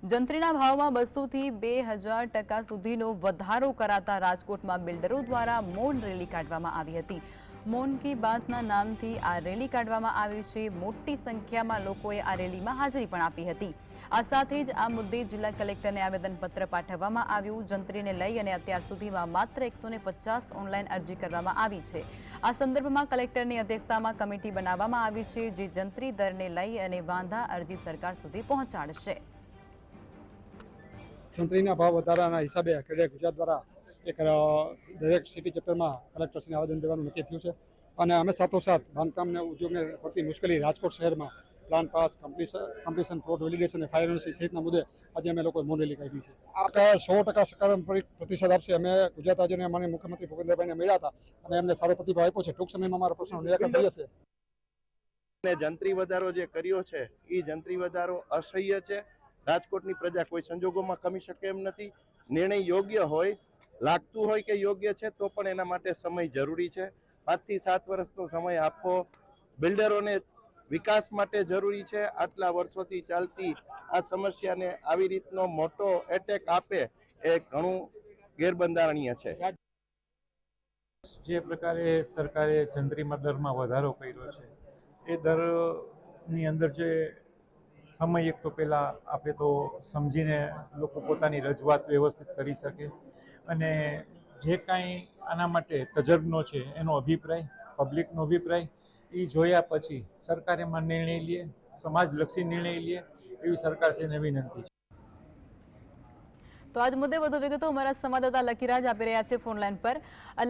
જંત્રીના ભાવમાં 200 થી 2000% સુધીનો વધારો કરાતા રાજકોટમાં બિલ્ડરો દ્વારા મૌન રેલી કાઢવામાં આવી હતી। મૌન કી બાતના નામથી આ રેલી કાઢવામાં આવી છે। મોટી સંખ્યામાં લોકોએ આ રેલીમાં હાજરી પણ આપી હતી। આ સાથે જ આ મુદ્દે જિલ્લા કલેક્ટરને આવેદનપત્ર પાઠવવામાં આવ્યું। જંત્રીને લઈ અને અત્યાર સુધીમાં માત્ર 150 ઓનલાઈન અરજી કરવામાં આવી છે। આ સંદર્ભમાં કલેક્ટરની અધ્યક્ષતામાં કમિટી બનાવવામાં આવી છે, જે જંત્રી દરને લઈ અને વાંધા અરજી સરકાર સુધી પહોંચાડશે। જંત્રીના ભાવ વધારાના હિસાબે ક્રેડિટ ગુજરાત દ્વારા એક દરેક સિટી ચેપ્ટરમાં કલેક્ટરશ્રીને આવેદન દેવાનું નક્કી થયું છે અને અમે સાથોસાથ બાંધકામને ઉદ્યોગને પડતી મુશ્કેલી રાજકોટ શહેરમાં plan pass completion plot validation અને ફાયર એનઓસી સહિતના મુદ્દે આજે અમે લોકોએ મૌન રેલી કાઢી છે। આ 100% સકારાત્મક પ્રતિસાદ આપશે। અમે ગુજરાત રાજ્યના માનનીય મુખ્યમંત્રી ભૂપેન્દ્રભાઈને મળ્યા હતા અને એમને સારો પ્રતિભાવ આપ્યો છે। ટૂંક સમયમાં અમારા પ્રશ્નનું નિરાકરણ થઈ જશે। જંત્રી વધારો જે કર્યો છે એ જંત્રી વધારો અસહ્ય છે। રાજકોટની પ્રજા કોઈ સંજોગોમાં ખમી શકે એમ નથી। નિર્ણય યોગ્ય હોય, લાગતું હોય કે યોગ્ય છે તો પણ એના માટે સમય જરૂરી છે। 5 થી 7 વર્ષનો સમય આપવો બિલ્ડરોને વિકાસ માટે જરૂરી છે। આટલા વર્ષોથી ચાલતી આ સમસ્યાને આવી રીતનો મોટો એટેક આપે એ ઘણું ગેરબંધારણીય છે। જે પ્રકારે સરકારે જંત્રીમાં દરમાં વધારો કર્યો છે એ દરની અંદર જે સમય એક તો પહેલાં આપણે તો સમજીને લોકો પોતાની રજૂઆત વ્યવસ્થિત કરી શકે અને જે કાંઈ આના માટે તજજ્ઞો છે એનો અભિપ્રાય, પબ્લિકનો અભિપ્રાય એ જોયા પછી સરકાર એમાં નિર્ણય લે, સમાજલક્ષી નિર્ણય લે એવી સરકારશ્રીને વિનંતી છે। તો આજ મુદ્દે વધુ વિગતો અમારા સંવાદદાતા લકીરાજ આપી રહ્યા છે ફોનલાઈન પર।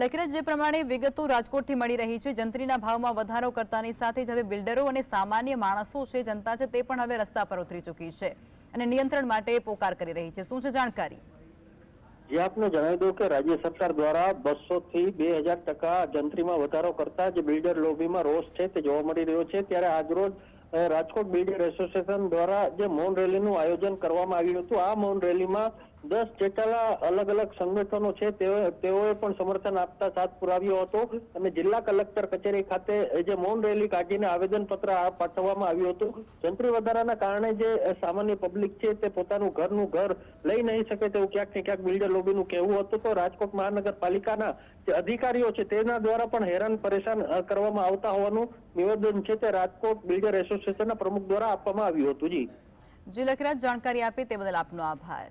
લકીરાજ, જે પ્રમાણે વિગતો રાજકોટથી મળી રહી છે, જંત્રીના ભાવમાં વધારો કરતાની સાથે જ હવે બિલ્ડરો અને સામાન્ય માણસો છે, જનતા છે, તે પણ હવે રસ્તા પર ઉતરી ચૂકી છે અને નિયંત્રણ માટે પોકાર કરી રહી છે। શું છે જાણકારી? જે આપને જણાવી દઉં કે રાજ્ય સરકાર દ્વારા 200 થી 2000% જંત્રીમાં વધારો કરતા જે બિલ્ડર લોબીમાં રોષ છે તે જોવા મળી રહ્યો છે। ત્યારે આજરોજ રાજકોટ બિલ્ડર એસોસિએશન દ્વારા જે મૌન રેલીનું આયોજન કરવામાં આવ્યું હતું। આ મૌન રેલીમાં 10 જેટલા અલગ અલગ સંગઠનો છે તેઓએ પણ સમર્થન આપતા સાથ પુરાવ્યો હતો અને જિલ્લા કલેક્ટર કચેરી ખાતે જે મૌન રેલી કાઢીને આવેદનપત્ર પાઠવવામાં આવ્યું હતું। જંત્રી વધારાના કારણે જે સામાન્ય પબ્લિક છે તે પોતાનું ઘર લઈ નહીં શકે તેવું ક્યાંક ને ક્યાંક બિલ્ડર લોબીનું કહેવું હતું। તો રાજકોટ મહાનગરપાલિકાના જે અધિકારીઓ છે તેના દ્વારા પણ હેરાન પરેશાન કરવામાં આવતા હોવાનું નિવેદન છે તે રાજકોટ બિલ્ડર એસોસિએશનના પ્રમુખ દ્વારા આપવામાં આવ્યું હતું। જી લકીરાજ, જાણકારી આપી તે બદલ આપનો આભાર।